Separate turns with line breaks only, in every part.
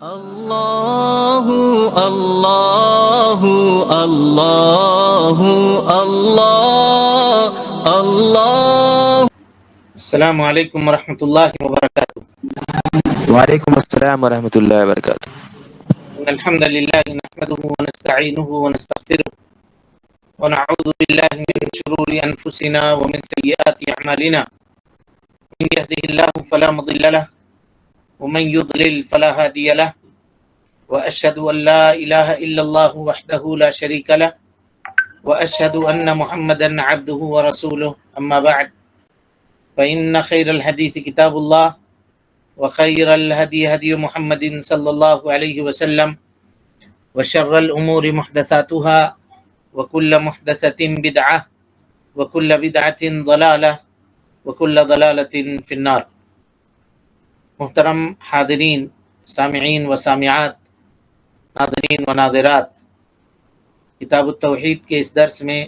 اللہ اللہ اللہ اللہ اللہ۔
السلام علیکم ورحمۃ اللہ وبرکاتہ۔
وعلیکم السلام ورحمۃ اللہ وبرکاتہ۔
ان الحمد للہ نحمده ونستعینه ونستغفره ونعوذ باللہ من شرور انفسنا ومن سیئات اعمالنا، من يهده الله فلا مضل له ومن يضلل فلا هادي له، واشهد ان لا اله الا الله وحده لا شريك له، واشهد ان محمدا عبده ورسوله، اما بعد فان خير الحديث كتاب الله، وخير الهدي هدي محمد صلى الله عليه وسلم، وشر الامور محدثاتها، وكل محدثة بدعة، وكل بدعة ضلالة، وكل ضلالة في النار۔ محترم حاضرین، سامعین و سامعات، ناظرین و ناظرات، کتاب التوحید کے اس درس میں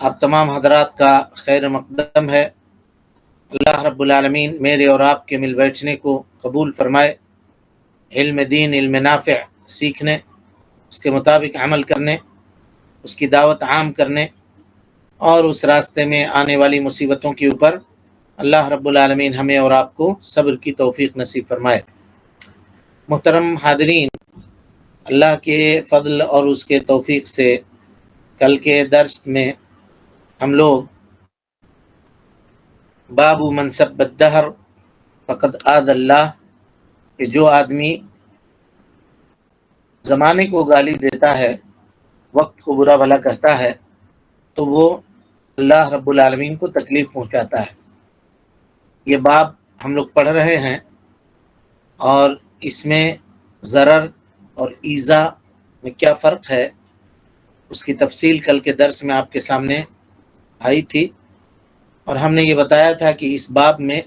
آپ تمام حضرات کا خیر مقدم ہے۔ اللہ رب العالمین میرے اور آپ کے مل بیٹھنے کو قبول فرمائے، علم دین، علم نافع سیکھنے، اس کے مطابق عمل کرنے، اس کی دعوت عام کرنے اور اس راستے میں آنے والی مصیبتوں کے اوپر اللہ رب العالمین ہمیں اور آپ کو صبر کی توفیق نصیب فرمائے۔ محترم حاضرین، اللہ کے فضل اور اس کے توفیق سے کل کے درس میں ہم لوگ باب من سب الدہر فقد آذ اللہ، کہ جو آدمی زمانے کو گالی دیتا ہے، وقت کو برا بھلا کہتا ہے، تو وہ اللہ رب العالمین کو تکلیف پہنچاتا ہے۔ یہ باب ہم لوگ پڑھ رہے ہیں اور اس میں ضرر اور ایذا میں کیا فرق ہے اس کی تفصیل کل کے درس میں آپ کے سامنے آئی تھی، اور ہم نے یہ بتایا تھا کہ اس باب میں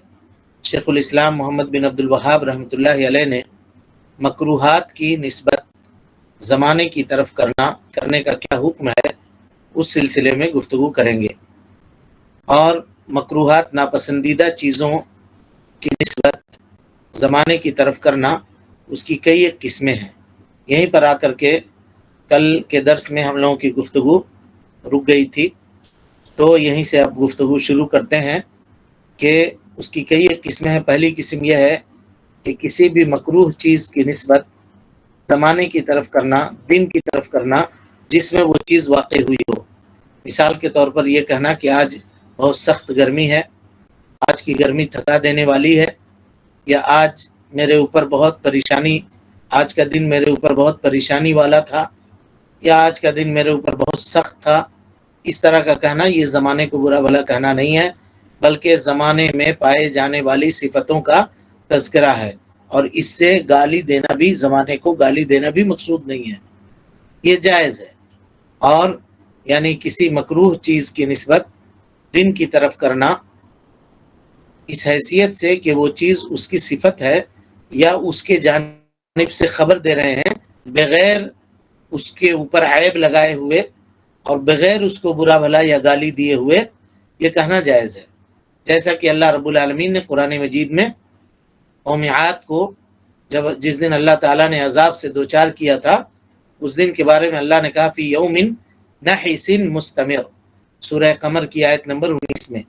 شیخ الاسلام محمد بن عبد الوہاب رحمۃ اللہ علیہ نے مکروہات کی نسبت زمانے کی طرف کرنے کا کیا حکم ہے، اس سلسلے میں گفتگو کریں گے۔ اور مکروہات، ناپسندیدہ چیزوں کی نسبت زمانے کی طرف کرنا، اس کی کئی ایک قسمیں ہیں۔ یہیں پر آ کر کے کل کے درس میں ہم لوگوں کی گفتگو رک گئی تھی، تو یہیں سے اب گفتگو شروع کرتے ہیں کہ اس کی کئی ایک قسمیں ہیں۔ پہلی قسم یہ ہے کہ کسی بھی مکروہ چیز کی نسبت زمانے کی طرف کرنا، دن کی طرف کرنا جس میں وہ چیز واقع ہوئی ہو۔ مثال کے طور پر یہ کہنا کہ آج بہت سخت گرمی ہے، آج کی گرمی تھکا دینے والی ہے، یا آج میرے اوپر بہت پریشانی، آج کا دن میرے اوپر بہت پریشانی والا تھا، یا آج کا دن میرے اوپر بہت سخت تھا۔ اس طرح کا کہنا یہ زمانے کو برا بھلا کہنا نہیں ہے، بلکہ زمانے میں پائے جانے والی صفتوں کا تذکرہ ہے، اور اس سے گالی دینا بھی، زمانے کو گالی دینا بھی مقصود نہیں ہے، یہ جائز ہے۔ اور یعنی کسی مکروہ چیز کی نسبت دن کی طرف کرنا اس حیثیت سے کہ وہ چیز اس کی صفت ہے یا اس کے جانب سے خبر دے رہے ہیں، بغیر اس کے اوپر عیب لگائے ہوئے اور بغیر اس کو برا بھلا یا گالی دیے ہوئے، یہ کہنا جائز ہے۔ جیسا کہ اللہ رب العالمین نے قرآن مجید میں قوم عاد کو جس دن اللہ تعالیٰ نے عذاب سے دوچار کیا تھا، اس دن کے بارے میں اللہ نے کہا فی یوم نحس مستمر، سورہ قمر کی آیت نمبر 19 میں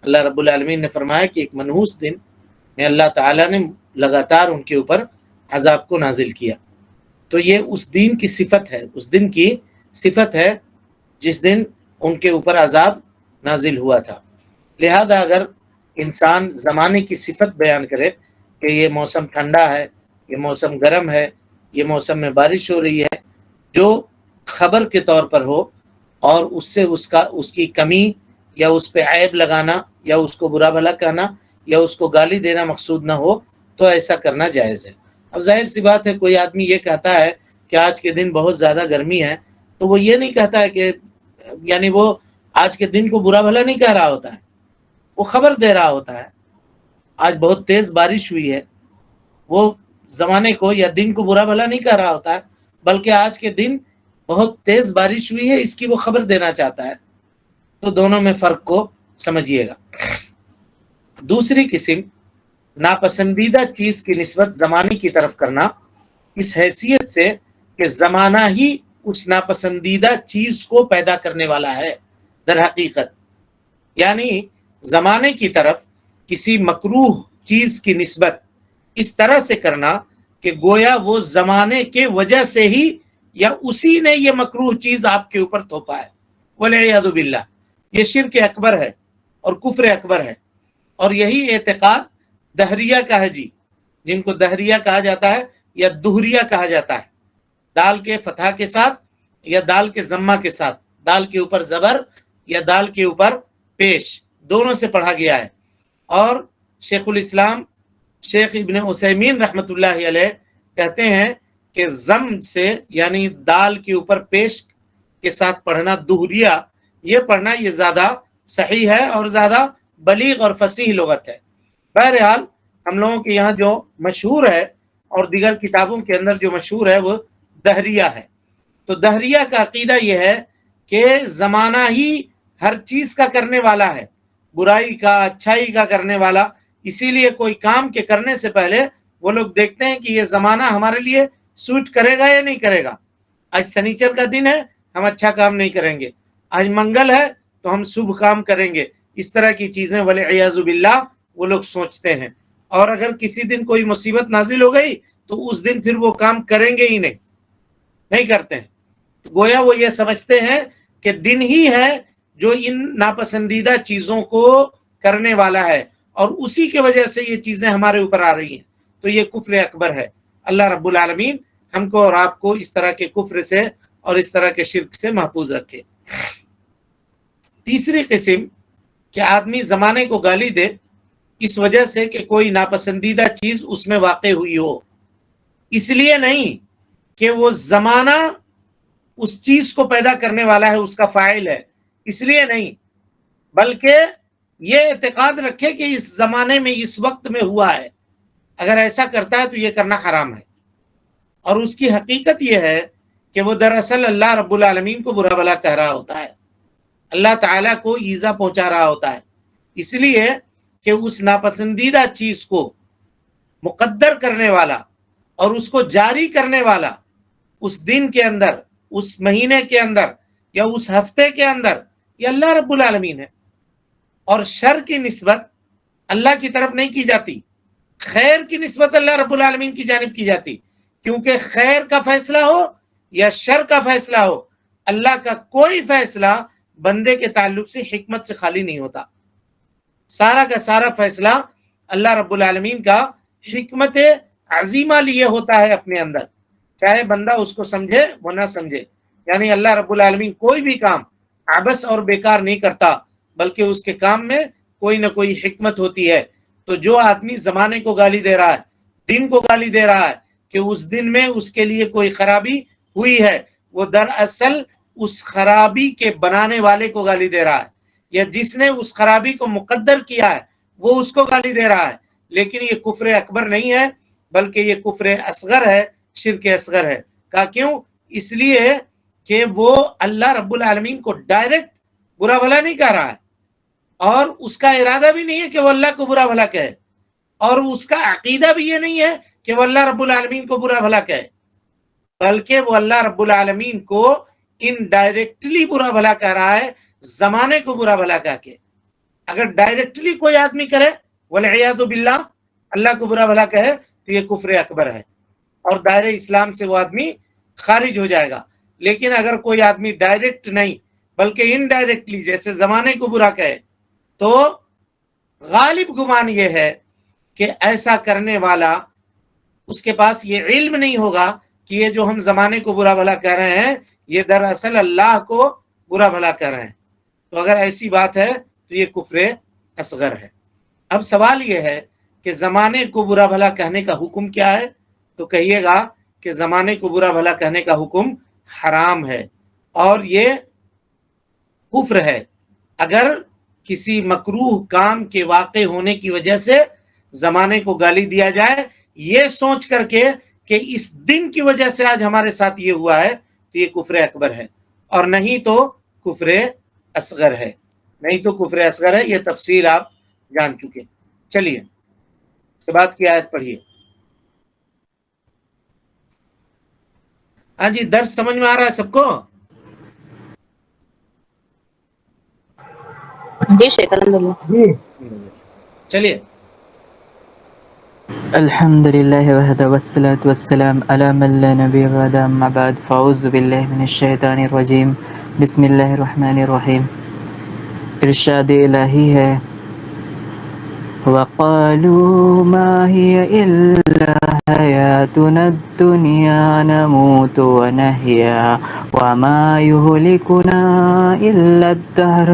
اللہ رب العالمین نے فرمایا کہ ایک منحوس دن میں اللہ تعالیٰ نے لگاتار ان کے اوپر عذاب کو نازل کیا۔ تو یہ اس دن کی صفت ہے، اس دن کی صفت ہے جس دن ان کے اوپر عذاب نازل ہوا تھا۔ لہذا اگر انسان زمانے کی صفت بیان کرے کہ یہ موسم ٹھنڈا ہے، یہ موسم گرم ہے، یہ موسم میں بارش ہو رہی ہے، جو خبر کے طور پر ہو، اور اس سے اس کی کمی یا اس پہ عیب لگانا یا اس کو برا بھلا کہنا یا اس کو گالی دینا مقصود نہ ہو، تو ایسا کرنا جائز ہے۔ اب ظاہر سی بات ہے، کوئی آدمی یہ کہتا ہے کہ آج کے دن بہت زیادہ گرمی ہے، تو وہ یہ نہیں کہتا ہے کہ یعنی وہ آج کے دن کو برا بھلا نہیں کہہ رہا ہوتا ہے، وہ خبر دے رہا ہوتا ہے۔ آج بہت تیز بارش ہوئی ہے، وہ زمانے کو یا دن کو برا بھلا نہیں کہہ رہا ہوتا ہے، بلکہ آج کے دن بہت تیز بارش ہوئی ہے اس کی وہ خبر دینا چاہتا ہے۔ تو دونوں میں فرق کو سمجھیے گا۔ دوسری قسم، ناپسندیدہ چیز کی نسبت زمانے کی طرف کرنا، اس حیثیت سے کہ زمانہ ہی اس ناپسندیدہ چیز کو پیدا کرنے والا ہے در حقیقت. یعنی زمانے کی طرف کسی مکروہ چیز کی نسبت اس طرح سے کرنا کہ گویا وہ زمانے کے وجہ سے ہی یا اسی نے یہ مکروہ چیز آپ کے اوپر تھوپا ہے. والعیاذ باللہ، یہ شرک اکبر ہے اور کفر اکبر ہے. اور یہی اعتقاد دہریہ کا ہے، جن کو دہریہ کہا جاتا ہے یا دہریہ کہا جاتا ہے، دال کے فتح کے ساتھ یا دال کے ضمہ کے ساتھ، دال کے اوپر زبر یا دال کے اوپر پیش، دونوں سے پڑھا گیا ہے. اور شیخ الاسلام شیخ ابن عثیمین رحمۃ اللہ علیہ کہتے ہیں کہ ضم سے یعنی دال کے اوپر پیش کے ساتھ پڑھنا دہریہ، یہ پڑھنا یہ زیادہ صحیح ہے اور زیادہ بلیغ اور فصیح لغت ہے. بہرحال ہم لوگوں کے یہاں جو مشہور ہے اور دیگر کتابوں کے اندر جو مشہور ہے وہ دہریہ ہے. تو دہریہ کا عقیدہ یہ ہے کہ زمانہ ہی ہر چیز کا کرنے والا ہے، برائی کا اچھائی کا کرنے والا. اسی لیے کوئی کام کے کرنے سے پہلے وہ لوگ دیکھتے ہیں کہ یہ زمانہ ہمارے لیے سوٹ کرے گا یا نہیں کرے گا. آج سنیچر کا دن ہے، ہم اچھا کام نہیں کریں گے. آج منگل ہے تو ہم شبھ کام کریں گے. اس طرح کی چیزیں والعیاذ باللہ وہ لوگ سوچتے ہیں. اور اگر کسی دن کوئی مصیبت نازل ہو گئی تو اس دن پھر وہ کام کریں گے ہی نہیں کرتے ہیں. تو گویا وہ یہ سمجھتے ہیں کہ دن ہی ہے جو ان ناپسندیدہ چیزوں کو کرنے والا ہے اور اسی کی وجہ سے یہ چیزیں ہمارے اوپر آ رہی ہیں. تو یہ کفر اکبر ہے. اللہ رب العالمین ہم کو اور آپ کو اس طرح کے کفر سے اور اس طرح کے شرک سے محفوظ رکھے. تیسری قسم کہ آدمی زمانے کو گالی دے اس وجہ سے کہ کوئی ناپسندیدہ چیز اس میں واقع ہوئی ہو، اس لیے نہیں کہ وہ زمانہ اس چیز کو پیدا کرنے والا ہے، اس کا فاعل ہے، اس لیے نہیں، بلکہ یہ اعتقاد رکھے کہ اس زمانے میں اس وقت میں ہوا ہے. اگر ایسا کرتا ہے تو یہ کرنا حرام ہے. اور اس کی حقیقت یہ ہے کہ وہ دراصل اللہ رب العالمین کو برا بھلا کہہ رہا ہوتا ہے، اللہ تعالیٰ کو ایذا پہنچا رہا ہوتا ہے. اس لیے کہ اس ناپسندیدہ چیز کو مقدر کرنے والا اور اس کو جاری کرنے والا اس دن کے اندر، اس مہینے کے اندر یا اس ہفتے کے اندر یہ اللہ رب العالمین ہے. اور شر کی نسبت اللہ کی طرف نہیں کی جاتی، خیر کی نسبت اللہ رب العالمین کی جانب کی جاتی. کیونکہ خیر کا فیصلہ ہو یا شر کا فیصلہ ہو، اللہ کا کوئی فیصلہ بندے کے تعلق سے حکمت سے خالی نہیں ہوتا. سارا کا سارا فیصلہ اللہ رب العالمین کا حکمت عظیمہ لیے ہوتا ہے اپنے اندر، چاہے بندہ اس کو سمجھے وہ نہ سمجھے. یعنی اللہ رب العالمین کوئی بھی کام عبث اور بیکار نہیں کرتا، بلکہ اس کے کام میں کوئی نہ کوئی حکمت ہوتی ہے. تو جو آدمی زمانے کو گالی دے رہا ہے، دن کو گالی دے رہا ہے کہ اس دن میں اس کے لیے کوئی خرابی ہوئی ہے، وہ دراصل اس خرابی کے بنانے والے کو گالی دے رہا ہے، یا جس نے اس خرابی کو مقدر کیا ہے وہ اس کو گالی دے رہا ہے. لیکن یہ کفر اکبر نہیں ہے، بلکہ یہ کفر اصغر ہے، شرک اصغر ہے. کیوں؟ اس لیے کہ وہ اللہ رب العالمین کو ڈائریکٹ برا بھلا نہیں کہہ رہا ہے، اور اس کا ارادہ بھی نہیں ہے کہ وہ اللہ کو برا بھلا کہے، اور اس کا عقیدہ بھی یہ نہیں ہے کہ وہ اللہ رب العالمین کو برا بھلا کہے، بلکہ وہ اللہ رب العالمین کو انڈائریکٹلی برا بھلا کہہ رہا ہے، زمانے کو برا بھلا کہہ کے. اگر ڈائریکٹلی کوئی آدمی کرے والعیاذ باللہ اللہ کو برا بھلا کہے تو یہ کفر اکبر ہے اور دائرہ اسلام سے وہ آدمی خارج ہو جائے گا. لیکن اگر کوئی آدمی ڈائریکٹ نہیں بلکہ انڈائریکٹلی جیسے زمانے کو برا کہے تو غالب گمان یہ ہے کہ ایسا کرنے والا اس کے پاس یہ علم نہیں ہوگا کہ یہ جو ہم زمانے کو برا بھلا کہہ رہے ہیں یہ دراصل اللہ کو برا بھلا کہہ رہے ہیں. تو اگر ایسی بات ہے تو یہ کفر اصغر ہے. اب سوال یہ ہے کہ زمانے کو برا بھلا کہنے کا حکم کیا ہے؟ تو کہیے گا کہ زمانے کو برا بھلا کہنے کا حکم حرام ہے اور یہ کفر ہے. اگر کسی مکروہ کام کے واقع ہونے کی وجہ سے زمانے کو گالی دیا جائے یہ سوچ کر کے کہ اس دن کی وجہ سے آج ہمارے ساتھ یہ ہوا ہے تو یہ کفر اکبر ہے، اور نہیں تو کفر اصغر ہے. نہیں تو کفر اصغر ہے. یہ تفصیل آپ جان چکے. چلیے اس کے بعد کی آیت پڑھیے. ہاں جی درس سمجھ میں آ رہا ہے سب کو؟
جی شیخ الحمدللہ.
چلیے.
الحمد لله وحده والصلاة والسلام على من لا نبي بعد أما بعد فأعوذ بالله من الشیطان الرجیم. بسم اللہ الرحمن الرحیم. ارشاد الہی ہے وَقَالُوا مَا هِيَ إِلَّا حَيَاتُنَا الدُّنْيَا نَمُوتُ وَنَحْيَا وَمَا يُهْلِكُنَا إِلَّا الدَّهْرُ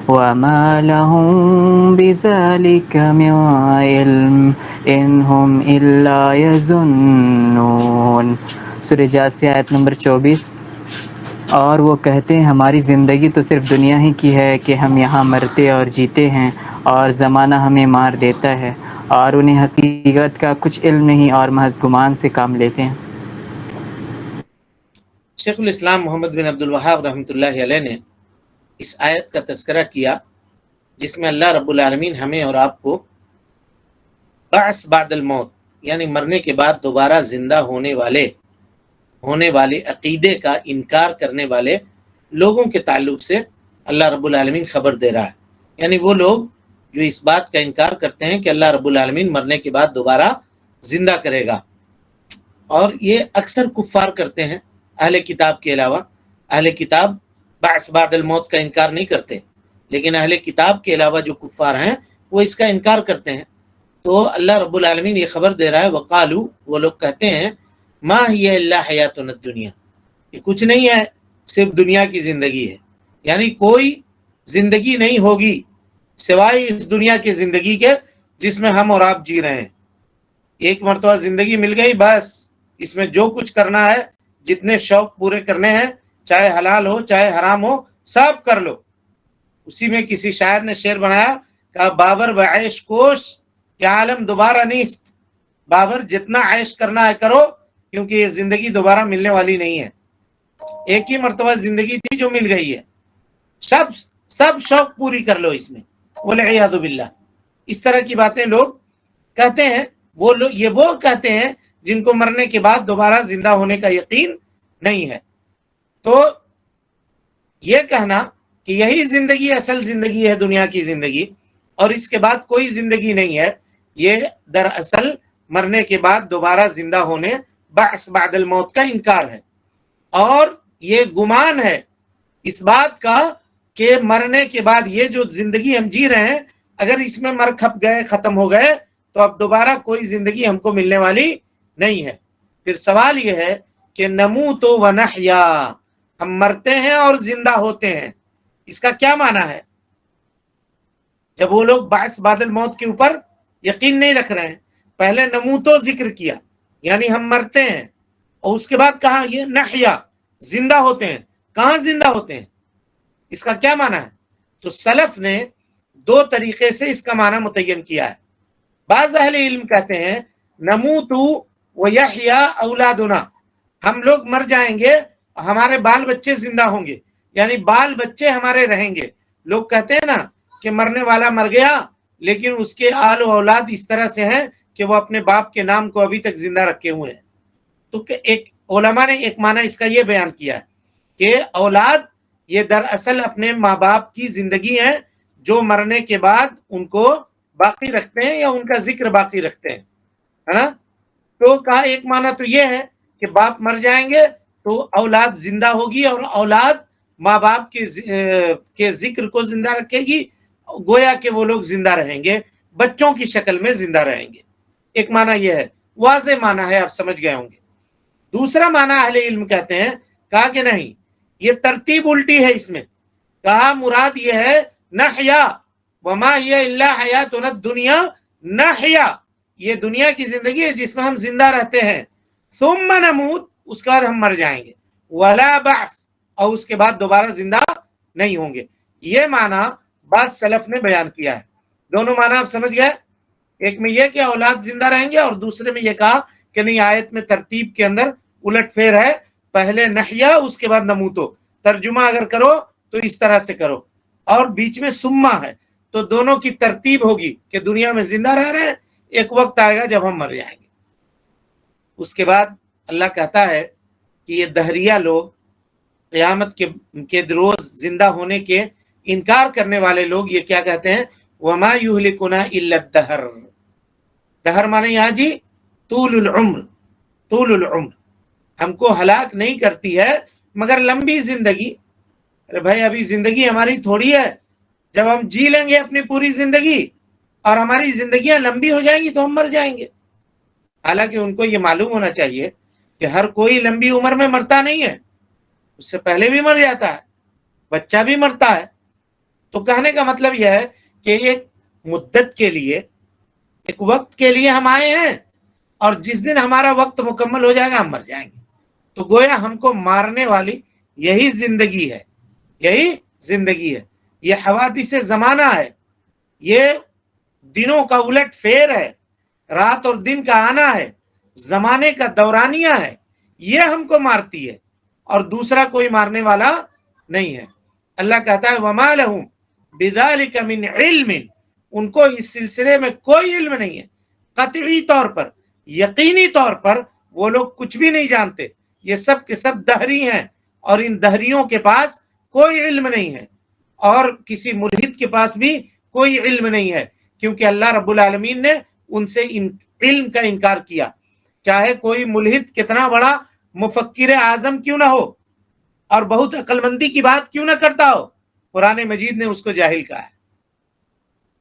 وَمَا لَهُم بِذَلِكَ مِنْ عِلْمٍ إِنْ هُمْ إِلَّا يَظُنُّونَ. سورہ جاثیہ آیت نمبر 24. اور وہ کہتے ہیں ہماری زندگی تو صرف دنیا ہی کی ہے کہ ہم یہاں مرتے اور جیتے ہیں اور زمانہ ہمیں مار دیتا ہے اور انہیں حقیقت کا کچھ علم نہیں اور محض گمان سے کام لیتے ہیں.
شیخ الاسلام محمد بن عبد الوہاب رحمۃ اللہ علیہ نے اس آیت کا تذکرہ کیا جس میں اللہ رب العالمین ہمیں اور آپ کو بعث بعد الموت یعنی مرنے کے بعد دوبارہ زندہ ہونے والے عقیدے کا انکار کرنے والے لوگوں کے تعلق سے اللہ رب العالمین خبر دے رہا ہے. یعنی وہ لوگ جو اس بات کا انکار کرتے ہیں کہ اللہ رب العالمین مرنے کے بعد دوبارہ زندہ کرے گا. اور یہ اکثر کفار کرتے ہیں اہل کتاب کے علاوہ. اہل کتاب بعث بعد الموت کا انکار نہیں کرتے، لیکن اہل کتاب کے علاوہ جو کفار ہیں وہ اس کا انکار کرتے ہیں. تو اللہ رب العالمین یہ خبر دے رہا ہے وقالو، وہ لوگ کہتے ہیں ما ہی الا حیاتنا الدنیا، یہ کچھ نہیں ہے صرف دنیا کی زندگی ہے. یعنی کوئی زندگی نہیں ہوگی سوائے اس دنیا کی زندگی کے جس میں ہم اور آپ جی رہے ہیں. ایک مرتبہ زندگی مل گئی، بس اس میں جو کچھ کرنا ہے، جتنے شوق پورے کرنے ہیں، چاہے حلال ہو چاہے حرام ہو، سب کر لو. اسی میں کسی شاعر نے شعر بنایا، کہا بابر بعیش کوش کہ عالم دوبارہ نیست. بابر جتنا عیش کرنا ہے کرو، کیونکہ یہ زندگی دوبارہ ملنے والی نہیں ہے. ایک ہی مرتبہ زندگی تھی جو مل گئی ہے، سب شوق پوری کر لو اس میں. والعیاذ باللہ اس طرح کی باتیں لوگ کہتے ہیں. وہ کہتے ہیں جن کو مرنے کے بعد دوبارہ زندہ ہونے کا یقین نہیں ہے. تو یہ کہنا کہ یہی زندگی اصل زندگی ہے دنیا کی زندگی اور اس کے بعد کوئی زندگی نہیں ہے، یہ دراصل مرنے کے بعد دوبارہ زندہ ہونے بعث بعد الموت کا انکار ہے. اور یہ گمان ہے اس بات کا کہ مرنے کے بعد یہ جو زندگی ہم جی رہے ہیں، اگر اس میں مر کھپ گئے، ختم ہو گئے، تو اب دوبارہ کوئی زندگی ہم کو ملنے والی نہیں ہے. پھر سوال یہ ہے کہ نموت و نحیا، ہم مرتے ہیں اور زندہ ہوتے ہیں، اس کا کیا معنی ہے؟ جب وہ لوگ بعث بعد الموت کے اوپر یقین نہیں رکھ رہے ہیں، پہلے نموتو ذکر کیا یعنی ہم مرتے ہیں، اور اس کے بعد کہا یہ نحیا زندہ ہوتے ہیں. کہاں زندہ ہوتے ہیں، اس کا کیا معنی ہے؟ تو سلف نے دو طریقے سے اس کا معنی متعین کیا ہے. بعض اہل علم کہتے ہیں نموت ویحیا اولادنا، ہم لوگ مر جائیں گے، ہمارے بال بچے زندہ ہوں گے، یعنی بال بچے ہمارے رہیں گے. لوگ کہتے ہیں نا کہ مرنے والا مر گیا لیکن اس کے آل و اولاد اس طرح سے ہیں کہ وہ اپنے باپ کے نام کو ابھی تک زندہ رکھے ہوئے ہیں. تو ایک علماء نے ایک معنی اس کا یہ بیان کیا ہے کہ اولاد یہ دراصل اپنے ماں باپ کی زندگی ہے جو مرنے کے بعد ان کو باقی رکھتے ہیں یا ان کا ذکر باقی رکھتے ہیں، ہے نا. تو کہا ایک معنی تو یہ ہے کہ باپ مر جائیں گے تو اولاد زندہ ہوگی اور اولاد ماں باپ کے ذکر کو زندہ رکھے گی، گویا کہ وہ لوگ زندہ رہیں گے، بچوں کی شکل میں زندہ رہیں گے. ایک معنی یہ ہے، واضح معنی ہے، آپ سمجھ گئے ہوں گے. دوسرا معنی اہل علم کہتے ہیں، کہا کہ نہیں، یہ ترتیب الٹی ہے اس میں. کہا مراد یہ ہے نحیا وما ہی الا حیاتنا الدنیا، نحیا یہ دنیا کی زندگی ہے جس میں ہم زندہ رہتے ہیں، ثم نموت اس کے بعد ہم مر جائیں گے، ولا بعث اور اس کے بعد دوبارہ زندہ نہیں ہوں گے. یہ معنی بعض سلف نے بیان کیا ہے. دونوں معنی آپ سمجھ گئے؟ ایک میں یہ کہ اولاد زندہ رہیں گے اور دوسرے میں یہ کہا کہ نہیں، آیت میں ترتیب کے اندر الٹ پھیر ہے، پہلے نحیا اس کے بعد نموتو. ترجمہ اگر کرو تو اس طرح سے کرو، اور بیچ میں سما ہے، تو دونوں کی ترتیب ہوگی کہ دنیا میں زندہ رہ رہے ہیں، ایک وقت آئے گا جب ہم مر جائیں گے. اس کے بعد اللہ کہتا ہے کہ یہ دہریہ لوگ، قیامت کے روز زندہ ہونے کے انکار کرنے والے لوگ یہ کیا کہتے ہیں؟ وما یہلکنا الا الدہر. دہر مانے یہاں جی طول العمر، طول العمر، ہم کو ہلاک نہیں کرتی ہے مگر لمبی زندگی. ارے بھائی ابھی زندگی ہماری تھوڑی ہے، جب ہم جی لیں گے اپنی پوری زندگی اور ہماری زندگیاں لمبی ہو جائیں گی تو ہم مر جائیں گے. حالانکہ ان کو یہ معلوم ہونا چاہیے کہ ہر کوئی لمبی عمر میں مرتا نہیں ہے، اس سے پہلے بھی مر جاتا ہے، بچہ بھی مرتا ہے. تو کہنے کا مطلب یہ ہے کہ ایک مدت کے لیے، ایک وقت کے لیے ہم آئے ہیں، اور جس دن ہمارا وقت مکمل ہو جائے گا ہم مر جائیں گے. تو گویا ہم کو مارنے والی یہی زندگی ہے، یہی زندگی ہے. یہ حوادث زمانہ ہے، یہ دنوں کا الٹ پھیر ہے، رات اور دن کا آنا ہے، زمانے کا دورانیہ ہے. یہ ہم کو مارتی ہے اور دوسرا کوئی مارنے والا نہیں ہے. اللہ کہتا ہے وما لہم بذالک من علم، ان کو اس سلسلے میں کوئی علم نہیں ہے. قطعی طور پر، یقینی طور پر وہ لوگ کچھ بھی نہیں جانتے. یہ سب کے سب دہری ہیں، اور ان دہریوں کے پاس کوئی علم نہیں ہے، اور کسی ملحد کے پاس بھی کوئی علم نہیں ہے، کیونکہ اللہ رب العالمین نے ان سے علم کا انکار کیا. چاہے کوئی ملحد کتنا بڑا مفکر اعظم کیوں نہ ہو اور بہت عقل مندی کی بات کیوں نہ کرتا ہو، قرآن مجید نے اس کو جاہل کہا ہے.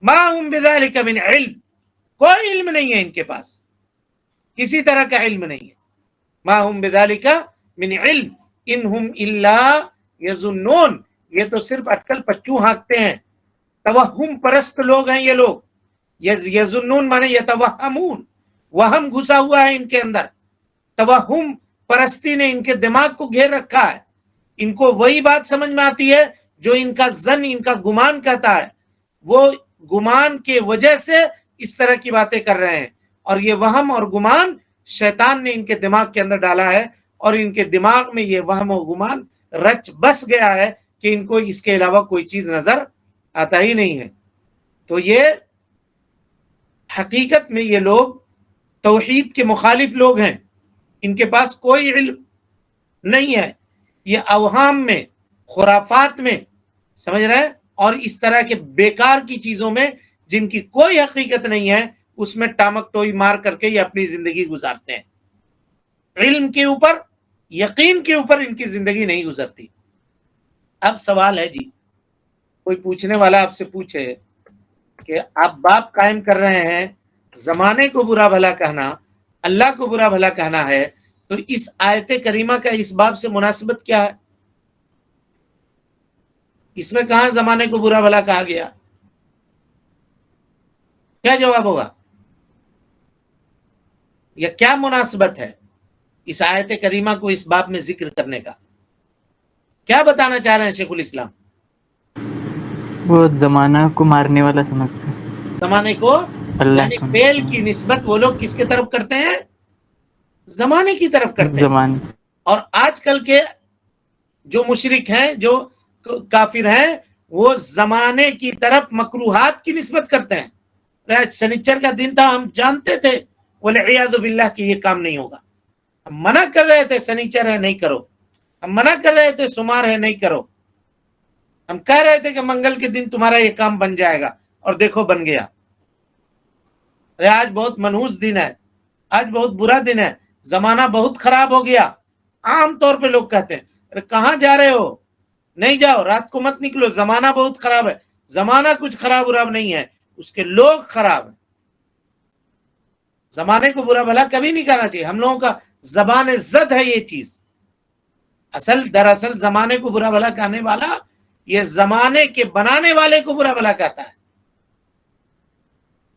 ما ہم بذالک من علم، کوئی علم نہیں ہے ان کے پاس، کسی طرح کا علم نہیں ہے. ما ہم بذالک من علم ان ہم الا یظنون، یہ تو صرف اٹکل پچو ہانکتے ہیں، توہم پرست لوگ ہیں یہ لوگ. یظنون مانے یتوہمون، وہم گھسا ہوا ہے ان کے اندر. توہم پرستی نے ان کے دماغ کو گھیر رکھا ہے. ان کو وہی بات سمجھ میں آتی ہے جو ان کا ظن، ان کا گمان کہتا ہے. وہ گمان کے وجہ سے اس طرح کی باتیں کر رہے ہیں، اور یہ وہم اور گمان شیطان نے ان کے دماغ کے اندر ڈالا ہے، اور ان کے دماغ میں یہ وہم و گمان رچ بس گیا ہے کہ ان کو اس کے علاوہ کوئی چیز نظر آتا ہی نہیں ہے. تو یہ حقیقت میں یہ لوگ توحید کے مخالف لوگ ہیں، ان کے پاس کوئی علم نہیں ہے. یہ اوہام میں، خرافات میں، سمجھ رہے ہیں، اور اس طرح کے بیکار کی چیزوں میں جن کی کوئی حقیقت نہیں ہے اس میں ٹامک ٹوئی مار کر کے یہ اپنی زندگی گزارتے ہیں. علم کے اوپر، یقین کے اوپر ان کی زندگی نہیں گزرتی. اب سوال ہے جی، کوئی پوچھنے والا آپ سے پوچھے کہ آپ باپ قائم کر رہے ہیں، زمانے کو برا بھلا کہنا، اللہ کو برا بھلا کہنا ہے، تو اس آیت کریمہ کا اس باب سے مناسبت کیا ہے؟ اس میں کہاں زمانے کو برا بھلا کہا گیا؟ کیا جواب ہوگا؟ یا کیا مناسبت ہے اس آیت کریمہ کو اس باب میں ذکر کرنے کا؟ کیا بتانا چاہ رہے ہیں شیخ الاسلام؟
وہ زمانہ کو مارنے والا سمجھتے ہیں
زمانے کو،
اللہ
یعنی
کو،
فعل کی نسبت وہ لوگ کس کی طرف کرتے ہیں؟ زمانے کی طرف کرتے ہیں.
زمان.
اور آج کل کے جو مشرک ہیں، جو کافر ہیں، وہ زمانے کی طرف مکروہات کی نسبت کرتے ہیں. سنیچر کا دن تھا، ہم جانتے تھے والعیاذ باللہ کہ یہ کام نہیں ہوگا، ہم منع کر رہے تھے سنیچر ہے نہیں کرو، ہم منع کر رہے تھے سمار ہے نہیں کرو، ہم کہہ رہے تھے کہ منگل کے دن تمہارا یہ کام بن جائے گا، اور دیکھو بن گیا. آج بہت منحوس دن ہے، آج بہت برا دن ہے، زمانہ بہت خراب ہو گیا. عام طور پہ لوگ کہتے ہیں ارے کہاں جا رہے ہو، نہیں جاؤ، رات کو مت نکلو، زمانہ بہت خراب ہے. زمانہ کچھ خراب براب نہیں ہے، اس کے لوگ خراب ہیں. زمانے کو برا بھلا کبھی نہیں کہنا چاہیے. ہم لوگوں کا زبان زد ہے یہ چیز. دراصل زمانے کو برا بھلا کہنے والا یہ زمانے کے بنانے والے کو برا بھلا کہتا ہے.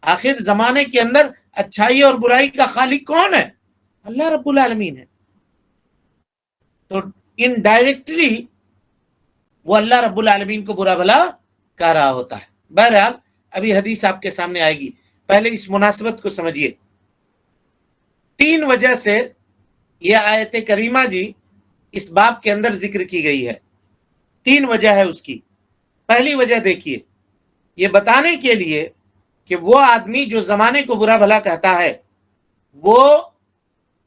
آخر زمانے کے اندر اچھائی اور برائی کا خالق کون ہے؟ اللہ رب العالمین ہے. تو انڈائریکٹلی وہ اللہ رب العالمین کو برا بھلا کہہ رہا ہوتا ہے. بہرحال ابھی حدیث آپ کے سامنے آئے گی، پہلے اس مناسبت کو سمجھیے. 3 وجہ سے یہ آیت کریمہ جی اس باب کے اندر ذکر کی گئی ہے. 3 وجہ ہے اس کی. پہلی وجہ دیکھیے، یہ بتانے کے لیے کہ وہ آدمی جو زمانے کو برا بھلا کہتا ہے وہ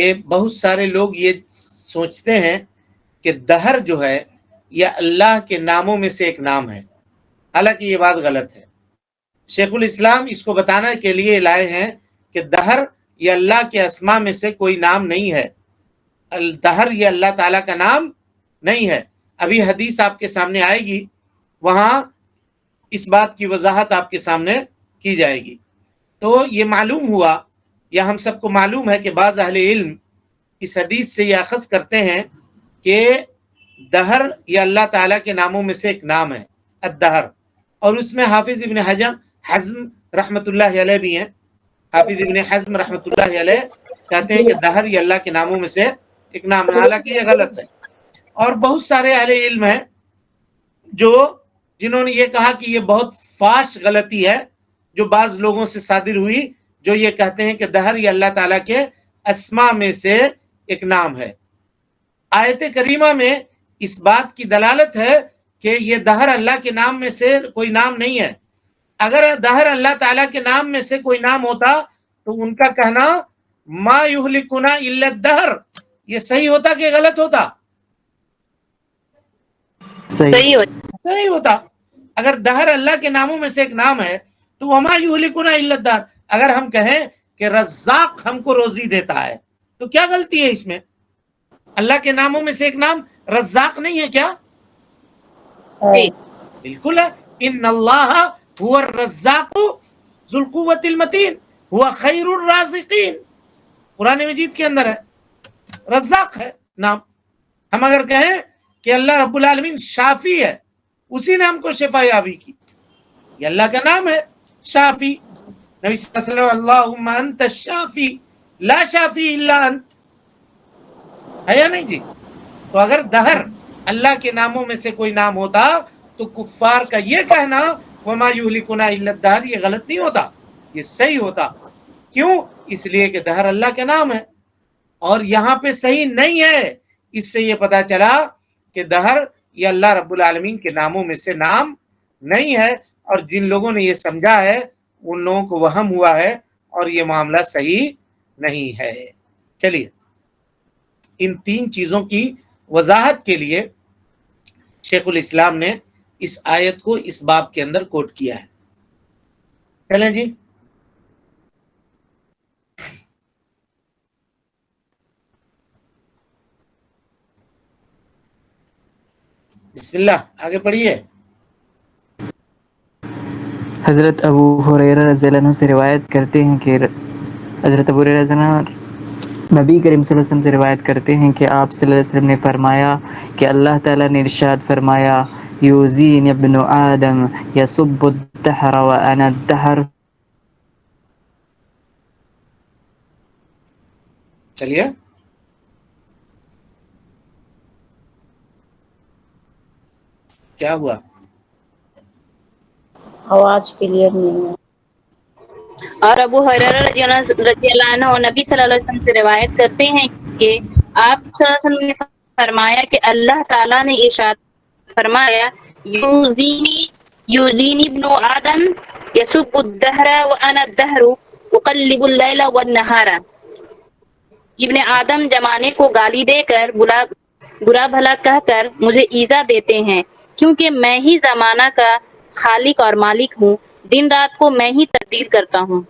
کہ بہت سارے لوگ یہ سوچتے ہیں کہ دہر جو ہے یہ اللہ کے ناموں میں سے ایک نام ہے، حالانکہ یہ بات غلط ہے۔ شیخ الاسلام اس کو بتانے کے لیے لائے ہیں کہ دہر یہ اللہ کے اسماء میں سے کوئی نام نہیں ہے، دہر یہ اللہ تعالیٰ کا نام نہیں ہے۔ ابھی حدیث آپ کے سامنے آئے گی، وہاں اس بات کی وضاحت آپ کے سامنے کی جائے گی۔ تو یہ معلوم ہوا، یا ہم سب کو معلوم ہے کہ بعض اہل علم اس حدیث سے یہ اخذ کرتے ہیں کہ دہر یہ اللہ تعالیٰ کے ناموں میں سے ایک نام ہے، الدہر، اور اس میں حافظ ابن حزم رحمۃ اللہ علیہ بھی ہیں۔ حافظ ابن حزم رحمۃ اللہ علیہ کہتے ہیں کہ دہر یہ اللہ کے ناموں میں سے ایک نام ہے، حالانکہ یہ غلط ہے۔ اور بہت سارے اہل علم ہیں جنہوں نے یہ کہا کہ یہ بہت فاش غلطی ہے جو بعض لوگوں سے صادر ہوئی، جو یہ کہتے ہیں کہ دہر یہ اللہ تعالیٰ کے اسماء میں سے ایک نام ہے۔ آیت کریمہ میں اس بات کی دلالت ہے کہ یہ دہر اللہ کے نام میں سے کوئی نام نہیں ہے۔ اگر دہر اللہ تعالیٰ کے نام میں سے کوئی نام ہوتا تو ان کا کہنا ما یہلکنا الا الدہر یہ صحیح ہوتا کہ غلط ہوتا؟ صحیح ہوتا۔ اگر دہر اللہ کے ناموں میں سے ایک نام ہے تو وما یہلکنا الا الدہر، اگر ہم کہیں کہ رزاق ہم کو روزی دیتا ہے تو کیا غلطی ہے اس میں؟ اللہ کے ناموں میں سے ایک نام رزاق نہیں ہے کیا؟ بالکل ہے۔ ان اللہ هو الرزاق ذو القوة المتین هو خیر الرازقین، قرآن مجید کے اندر ہے، رزاق ہے نام۔ ہم اگر کہیں کہ اللہ رب العالمین شافی ہے، اسی نے ہم کو شفا یابی کی، یہ اللہ کا نام ہے شافی۔ نبی صلی اللہ علیہ وسلم اللہم انت الشافی لا شافی الا انت، ہے یا نہیں جی؟ تو اگر دہر اللہ کے ناموں میں سے کوئی نام ہوتا تو کفار کا یہ کہنا وما یہلکنا الا الدہر یہ غلط نہیں ہوتا، یہ صحیح ہوتا۔ کیوں؟ اس لیے کہ دہر اللہ کے نام ہے، اور یہاں پہ صحیح نہیں ہے۔ اس سے یہ پتا چلا کہ دہر یہ اللہ رب العالمین کے ناموں میں سے نام نہیں ہے، اور جن لوگوں نے یہ سمجھا ہے ان لوگوں کو وہم ہوا ہے، اور یہ معاملہ صحیح نہیں ہے۔ چلیے، ان تین چیزوں کی وضاحت کے لیے شیخ الاسلام نے اس آیت کو اس باب کے اندر کوٹ کیا ہے۔ چلیں جی، بسم اللہ، آگے پڑھیے۔
حضرت ابو ہریرہ رضی اللہ عنہ سے روایت کرتے ہیں کہ حضرت ابو ہریرہ رضی اللہ عنہ نبی کریم صلی اللہ علیہ وسلم سے روایت کرتے ہیں کہ آپ صلی اللہ علیہ وسلم نے فرمایا کہ اللہ تعالیٰ نے ارشاد فرمایا یوزین ابن آدم یسب الدہر وانا الدہر۔
چلیے، کیا ہوا؟
آواز کلیئر نہیں ہے۔ اور ابو ہریرہ رضی اللہ عنہ نبی صلی اللہ علیہ وسلم سے روایت کرتے ہیں کہ آپ صلی اللہ علیہ وسلم نے فرمایا کہ اللہ تعالیٰ نے ارشاد فرمایا یوزینی ابن آدم یسب الدہر وانا الدہر اقلب اللیل والنہار۔ ابن آدم زمانے کو گالی دے کر برا بھلا کہہ کر مجھے ایذا دیتے ہیں، کیونکہ میں ہی زمانہ کا خالق اور مالک ہوں، دن رات کو میں ہی تبدیل کرتا ہوں۔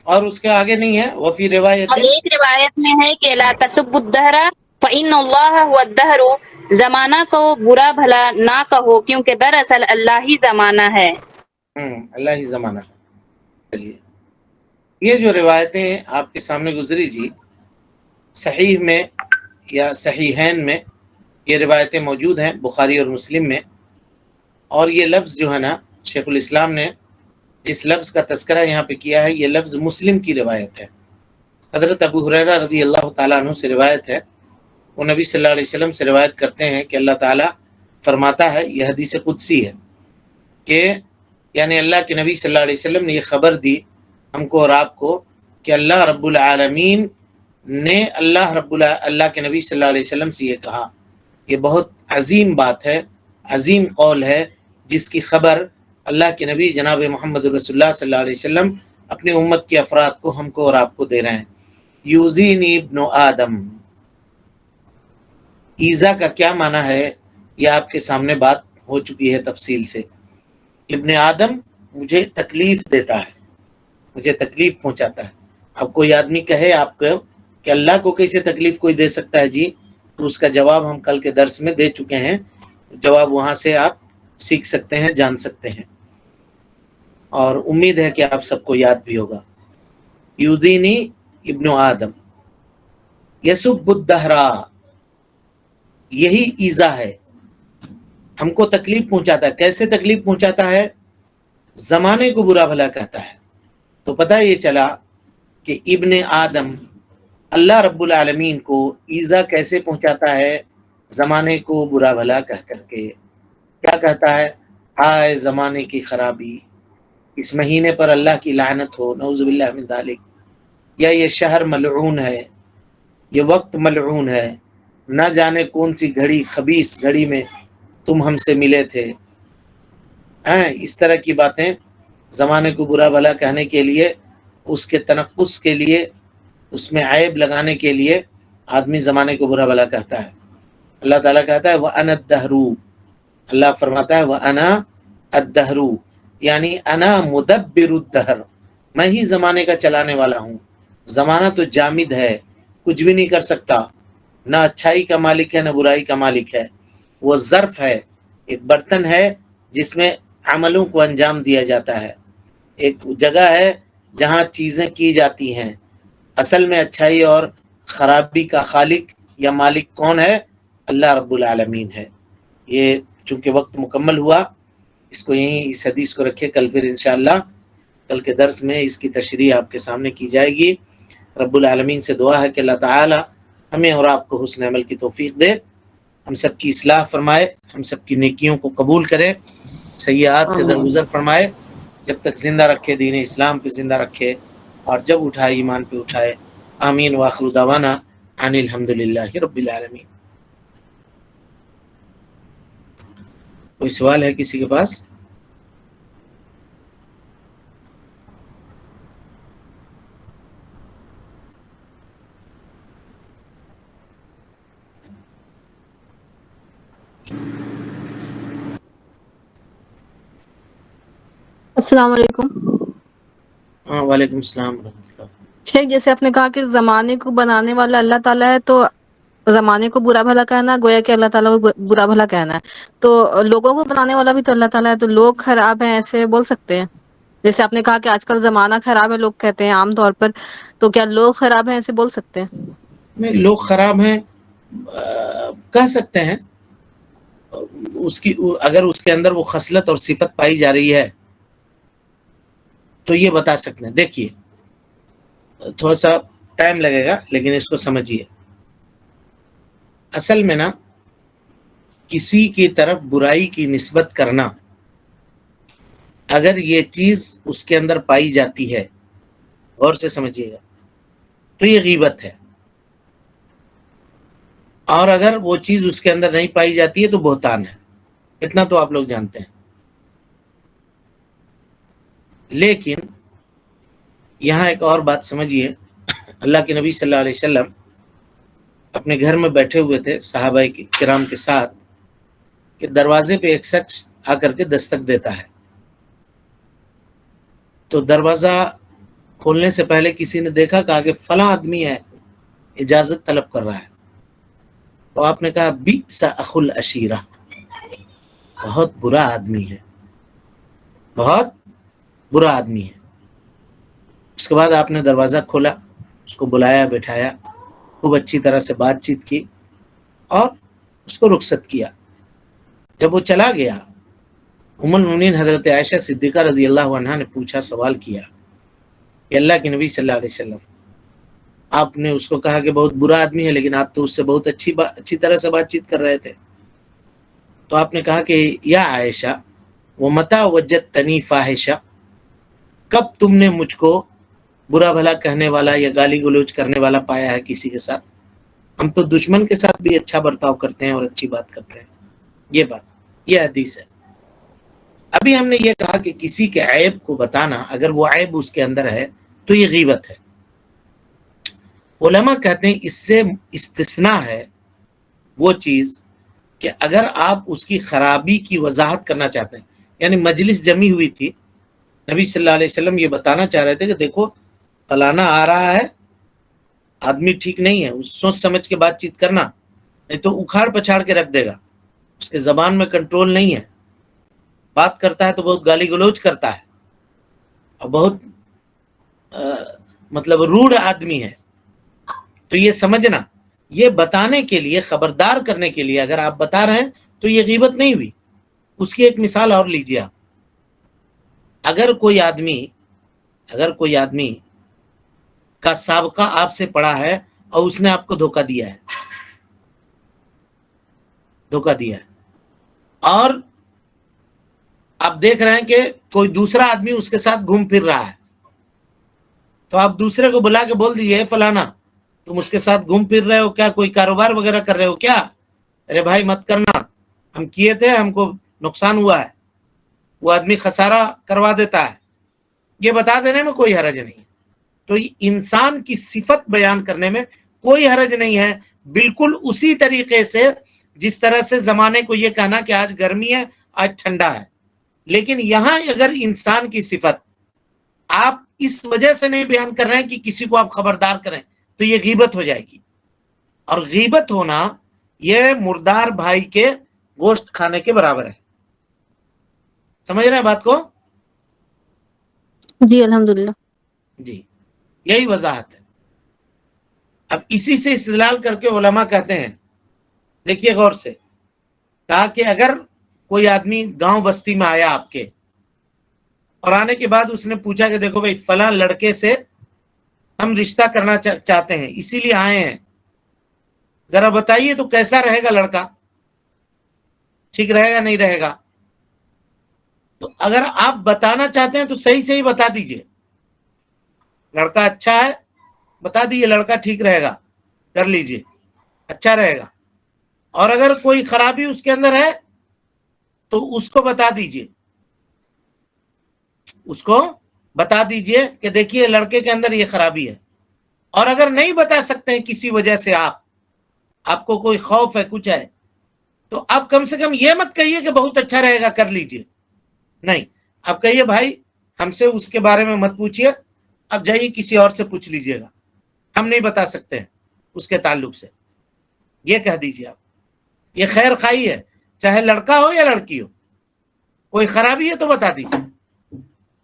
اور اس کے آگے نہیں ہے، وفی روایت
اور ایک روایت میں ہے کہ لا تسب الدہر فإن اللہ هو الدہر، زمانہ کو برا بھلا نہ کہو کیونکہ دراصل اللہ ہی زمانہ ہے۔
اللہ ہی زمانہ ہے۔ چلیے، یہ جو روایتیں آپ کے سامنے گزری جی، صحیح میں یا صحیحین میں یہ روایتیں موجود ہیں، بخاری اور مسلم میں۔ اور یہ لفظ جو ہے نا، شیخ الاسلام نے جس لفظ کا تذکرہ یہاں پہ کیا ہے، یہ لفظ مسلم کی روایت ہے۔ حضرت ابو ہریرہ رضی اللہ تعالیٰ عنہ سے روایت ہے، وہ نبی صلی اللہ علیہ وسلم سے روایت کرتے ہیں کہ اللہ تعالیٰ فرماتا ہے، یہ حدیث قدسی ہے، کہ یعنی اللہ کے نبی صلی اللہ علیہ وسلم نے یہ خبر دی ہم کو اور آپ کو کہ اللہ رب العالمین نے اللہ کے نبی صلی اللہ علیہ وسلم سے یہ کہا۔ یہ بہت عظیم بات ہے، عظیم قول ہے، جس کی خبر اللہ کے نبی جناب محمد رسول اللہ صلی اللہ علیہ وسلم اپنی امت کے افراد کو، ہم کو اور آپ کو دے رہے ہیں. یوزینی ابن آدم، ایزا کا کیا معنی ہے یہ آپ کے سامنے بات ہو چکی ہے تفصیل سے. ابن آدم مجھے تکلیف دیتا ہے، مجھے تکلیف پہنچاتا ہے. اب کوئی آدمی کہے آپ کو کہ اللہ کو کیسے تکلیف کوئی دے سکتا ہے جی، تو اس کا جواب ہم کل کے درس میں دے چکے ہیں. جواب وہاں سے آپ سیکھ سکتے ہیں، جان سکتے ہیں، اور امید ہے کہ آپ سب کو یاد بھی ہوگا. یودینی ابن آدم یسب الدہرا، یہی ایزا ہے، ہم کو تکلیف پہنچاتا ہے. کیسے تکلیف پہنچاتا ہے؟ زمانے کو برا بھلا کہتا ہے. تو پتہ یہ چلا کہ ابن آدم اللہ رب العالمین کو ایزا کیسے پہنچاتا ہے؟ زمانے کو برا بھلا کہہ کر کے. کیا کہتا ہے؟ ہائے زمانے کی خرابی، اس مہینے پر اللہ کی لعنت ہو، نعوذ باللہ من ذالک، یا یہ شہر ملعون ہے، یہ وقت ملعون ہے، نہ جانے کون سی گھڑی، خبیث گھڑی میں تم ہم سے ملے تھے. اس طرح کی باتیں زمانے کو برا بھلا کہنے کے لیے، اس کے تنقص کے لیے، اس میں عیب لگانے کے لیے آدمی زمانے کو برا بھلا کہتا ہے. اللہ تعالیٰ کہتا ہے وَأَنَا الدَّهْرُ، اللہ فرماتا ہے وَأَنَا الدَّهْرُ، یعنی انا مدبر الدہر، میں ہی زمانے کا چلانے والا ہوں. زمانہ تو جامد ہے، کچھ بھی نہیں کر سکتا، نہ اچھائی کا مالک ہے نہ برائی کا مالک ہے. وہ ظرف ہے، ایک برتن ہے جس میں عملوں کو انجام دیا جاتا ہے، ایک جگہ ہے جہاں چیزیں کی جاتی ہیں. اصل میں اچھائی اور خرابی کا خالق یا مالک کون ہے؟ اللہ رب العالمین ہے. یہ چونکہ وقت مکمل ہوا، اس کو یہیں اس حدیث کو رکھے، کل پھر انشاءاللہ کل کے درس میں اس کی تشریح آپ کے سامنے کی جائے گی. رب العالمین سے دعا ہے کہ اللہ تعالی ہمیں اور آپ کو حسن عمل کی توفیق دے، ہم سب کی اصلاح فرمائے، ہم سب کی نیکیوں کو قبول کرے، سیئات سے درگزر فرمائے، جب تک زندہ رکھے دین اسلام پہ زندہ رکھے، اور جب اٹھائے ایمان پہ اٹھائے. آمین. وآخر دعوانا ان الحمدللہ رب العالمین. کوئی سوال ہے کسی کے پاس؟
السلام علیکم
ہاں وعلیکم السلام ورحمۃ اللہ.
شیخ، جیسے آپ نے کہا کہ زمانے کو بنانے والا اللہ تعالیٰ ہے، تو زمانے کو برا بھلا کہنا گویا کہ اللہ تعالیٰ کو برا بھلا کہنا ہے. تو لوگوں کو بنانے والا بھی تو اللہ تعالیٰ ہے، تو لوگ خراب ہیں ایسے بول سکتے ہیں؟ جیسے آپ نے کہا کہ آج کل زمانہ خراب ہے لوگ کہتے ہیں عام طور پر، تو کیا لوگ خراب ہیں ایسے بول سکتے ہیں؟
نہیں، لوگ خراب ہیں کہہ سکتے ہیں، اس کی اگر اس کے اندر وہ خصلت اور صفت پائی جا رہی ہے تو یہ بتا سکتے ہیں. دیکھیے تھوڑا سا ٹائم لگے گا لیکن اس کو سمجھیے. اصل میں نا کسی کی طرف برائی کی نسبت کرنا، اگر یہ چیز اس کے اندر پائی جاتی ہے، غور سے سمجھیے گا، تو یہ غیبت ہے. اور اگر وہ چیز اس کے اندر نہیں پائی جاتی ہے تو بہتان ہے. اتنا تو آپ لوگ جانتے ہیں. لیکن یہاں ایک اور بات سمجھیے. اللہ کے نبی صلی اللہ علیہ وسلم اپنے گھر میں بیٹھے ہوئے تھے صحابہ کرام کے ساتھ کہ دروازے پہ ایک شخص آ کر کے دستک دیتا ہے. تو دروازہ کھولنے سے پہلے کسی نے دیکھا، کہا کہ فلاں آدمی ہے، اجازت طلب کر رہا ہے. تو آپ نے کہا بئس اخو العشیرہ، بہت برا آدمی ہے، بہت برا آدمی ہے. اس کے بعد آپ نے دروازہ کھولا، اس کو بلایا، بٹھایا، خوب اچھی طرح سے بات چیت کی اور اس کو رخصت کیا. جب وہ چلا گیا، ام المؤمنین حضرت عائشہ صدیقہ رضی اللہ عنہا نے پوچھا، سوال کیا کہ اللہ کے نبی صلی اللہ علیہ وسلم، آپ نے اس کو کہا کہ بہت برا آدمی ہے، لیکن آپ تو اس سے بہت اچھی طرح سے بات چیت کر رہے تھے. تو آپ نے کہا کہ یا عائشہ ومتى وجدتنی فاحشہ، کب تم نے مجھ کو برا بھلا کہنے والا یا گالی گلوچ کرنے والا پایا ہے کسی کے ساتھ؟ ہم تو دشمن کے ساتھ بھی اچھا برتاؤ کرتے ہیں اور اچھی بات کرتے ہیں. یہ بات، یہ حدیث ہے. ابھی ہم نے یہ کہا کہ کسی کے عیب کو بتانا اگر وہ عیب اس کے اندر ہے تو یہ غیبت ہے. علماء کہتے ہیں اس سے استثناء ہے وہ چیز کہ اگر آپ اس کی خرابی کی وضاحت کرنا چاہتے ہیں، یعنی مجلس جمی ہوئی تھی، نبی صلی اللہ علیہ وسلم یہ بتانا چاہ رہے تھے کہ دیکھو فلانا آ رہا ہے، آدمی ٹھیک نہیں ہے، اس سوچ سمجھ کے بات چیت کرنا، نہیں تو اکھاڑ پچھاڑ کے رکھ دے گا، اس کے زبان میں کنٹرول نہیں ہے، بات کرتا ہے تو بہت گالی گلوچ کرتا ہے اور بہت مطلب روڈ آدمی ہے. تو یہ سمجھنا، یہ بتانے کے لیے، خبردار کرنے کے لیے اگر آپ بتا رہے ہیں تو یہ غیبت نہیں ہوئی. اس کی ایک مثال اور لیجیے آپ. اگر کوئی آدمی کا سابقہ آپ سے پڑا ہے اور اس نے آپ کو دھوکہ دیا ہے اور آپ دیکھ رہے ہیں کہ کوئی دوسرا آدمی اس کے ساتھ گھوم پھر رہا ہے، تو آپ دوسرے کو بلا کے بول دیجئے فلانا تم اس کے ساتھ گھوم پھر رہے ہو کیا، کوئی کاروبار وغیرہ کر رہے ہو کیا؟ ارے بھائی مت کرنا، ہم کیے تھے، ہم کو نقصان ہوا ہے. وہ آدمی خسارہ کروا دیتا ہے. یہ بتا دینے میں کوئی حرج نہیں. تو انسان کی صفت بیان کرنے میں کوئی حرج نہیں ہے، بالکل اسی طریقے سے جس طرح سے زمانے کو یہ کہنا کہ آج گرمی ہے آج ٹھنڈا ہے. لیکن یہاں اگر انسان کی صفت آپ اس وجہ سے نہیں بیان کر رہے ہیں کہ کسی کو آپ خبردار کریں تو یہ غیبت ہو جائے گی. اور غیبت ہونا یہ مردار بھائی کے گوشت کھانے کے برابر ہے. سمجھ رہے ہیں بات کو؟
جی الحمدللہ.
جی یہی وضاحت ہے. اب اسی سے استدلال کر کے علماء کہتے ہیں، دیکھیے غور سے، کہا کہ اگر کوئی آدمی گاؤں بستی میں آیا آپ کے اور آنے کے بعد اس نے پوچھا کہ دیکھو بھائی فلاں لڑکے سے ہم رشتہ کرنا چاہتے ہیں اسی لیے آئے ہیں، ذرا بتائیے تو کیسا رہے گا لڑکا، ٹھیک رہے گا نہیں رہے گا؟ تو اگر آپ بتانا چاہتے ہیں تو صحیح صحیح بتا دیجئے، لڑکا اچھا ہے بتا دیجئے، لڑکا ٹھیک رہے گا کر لیجئے، اچھا رہے گا. اور اگر کوئی خرابی اس کے اندر ہے تو اس کو بتا دیجئے کہ دیکھیے لڑکے کے اندر یہ خرابی ہے. اور اگر نہیں بتا سکتے ہیں کسی وجہ سے آپ کو کوئی خوف ہے کچھ ہے تو آپ کم سے کم یہ مت کہیے کہ بہت اچھا رہے گا کر لیجئے، نہیں، آپ کہیے بھائی ہم سے اس کے بارے میں مت پوچھیے، اب جائیے کسی اور سے پوچھ لیجئے گا، ہم نہیں بتا سکتے ہیں اس کے تعلق سے، یہ کہہ دیجئے آپ. یہ خیر خواہی ہے، چاہے لڑکا ہو یا لڑکی ہو، کوئی خرابی ہے تو بتا دیجئے.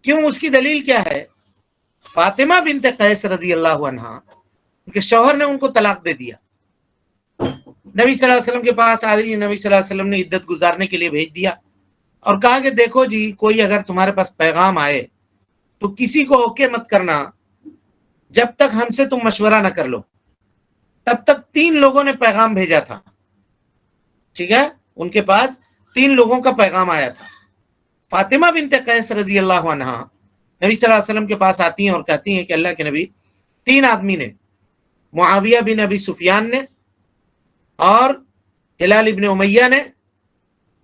کیوں؟ اس کی دلیل کیا ہے؟ فاطمہ بنت قیس رضی اللہ عنہا، ان کے شوہر نے ان کو طلاق دے دیا، نبی صلی اللہ علیہ وسلم کے پاس آ گئی، نبی صلی اللہ علیہ وسلم نے عدت گزارنے کے لیے بھیج دیا اور کہا کہ دیکھو جی کوئی اگر تمہارے پاس پیغام آئے تو کسی کو اوکے مت کرنا جب تک ہم سے تم مشورہ نہ کر لو. تب تک 3 لوگوں نے پیغام بھیجا تھا، ٹھیک ہے، ان کے پاس 3 لوگوں کا پیغام آیا تھا. فاطمہ بنت قیس رضی اللہ عنہا نبی صلی اللہ علیہ وسلم کے پاس آتی ہیں اور کہتی ہیں کہ اللہ کے نبی 3 آدمی نے، معاویہ بن ابی سفیان نے اور ہلال ابن امیہ نے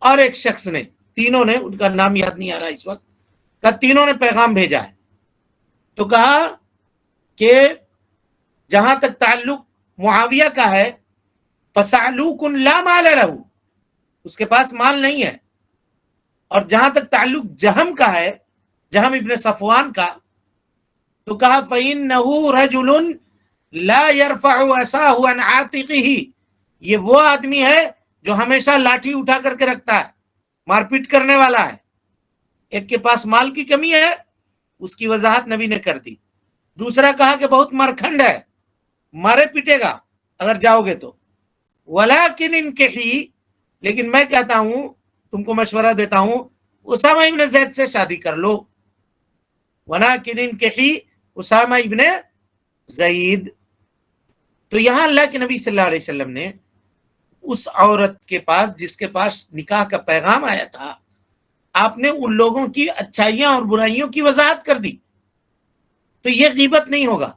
اور ایک شخص نے، تینوں نے، ان کا نام یاد نہیں آ رہا اس وقت، کہ تینوں نے پیغام بھیجا ہے. تو کہا کہ جہاں تک تعلق معاویہ کا ہے فَسَعْلُوكٌ لَا مَالَ لَهُ، اس کے پاس مال نہیں ہے. اور جہاں تک تعلق جہم کا ہے، جہم ابن صفوان کا، تو کہا فَإِنَّهُ رَجُلٌ لَا يَرْفَعُ عَصَاهُ عَنْ عَاتِقِهِ، یہ وہ آدمی ہے جو ہمیشہ لاٹھی اٹھا کر کے رکھتا ہے، مار پیٹ کرنے والا ہے. ایک کے پاس مال کی کمی ہے، اس کی وضاحت نبی نے کر دی. دوسرا کہا کہ بہت مرکھنڈ ہے، مارے پیٹے گا اگر جاؤ گے تو. وَلَكِنْ انْكِحِي، لیکن میں کہتا ہوں، تم کو مشورہ دیتا ہوں، اسامہ ابن زید سے شادی کر لو. وَلَكِنْ انْكِحِي اسامہ ابن زید. تو یہاں اللہ کے نبی صلی اللہ علیہ وسلم نے اس عورت کے پاس جس کے پاس نکاح کا پیغام آیا تھا، آپ نے ان لوگوں کی اچھائیاں اور برائیوں کی وضاحت کر دی. تو یہ غیبت نہیں ہوگا.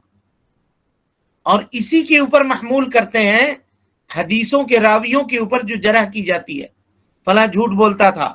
اور اسی کے اوپر محمول کرتے ہیں حدیثوں کے راویوں کے اوپر جو جرح کی جاتی ہے، فلاں جھوٹ بولتا تھا،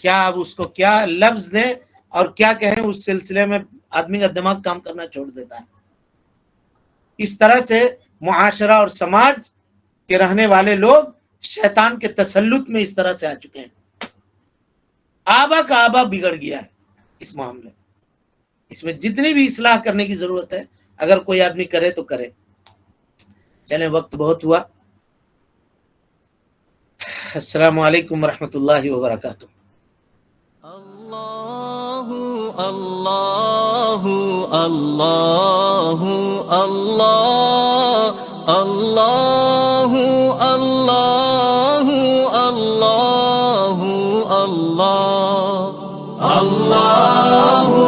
کیا اب اس کو کیا لفظ دیں اور کیا کہیں، اس سلسلے میں آدمی کا دماغ کام کرنا چھوڑ دیتا ہے. اس طرح سے معاشرہ اور سماج کے رہنے والے لوگ شیطان کے تسلط میں اس طرح سے آ چکے ہیں. آبا کا آبا بگڑ گیا ہے اس معاملے. اس میں جتنی بھی اصلاح کرنے کی ضرورت ہے، اگر کوئی آدمی کرے تو کرے. چلیں، وقت بہت ہوا. السلام علیکم ورحمۃ اللہ وبرکاتہ.
اللہ اللہ اللہ اللہ اللہ اللہ اللہ اللہ اللہ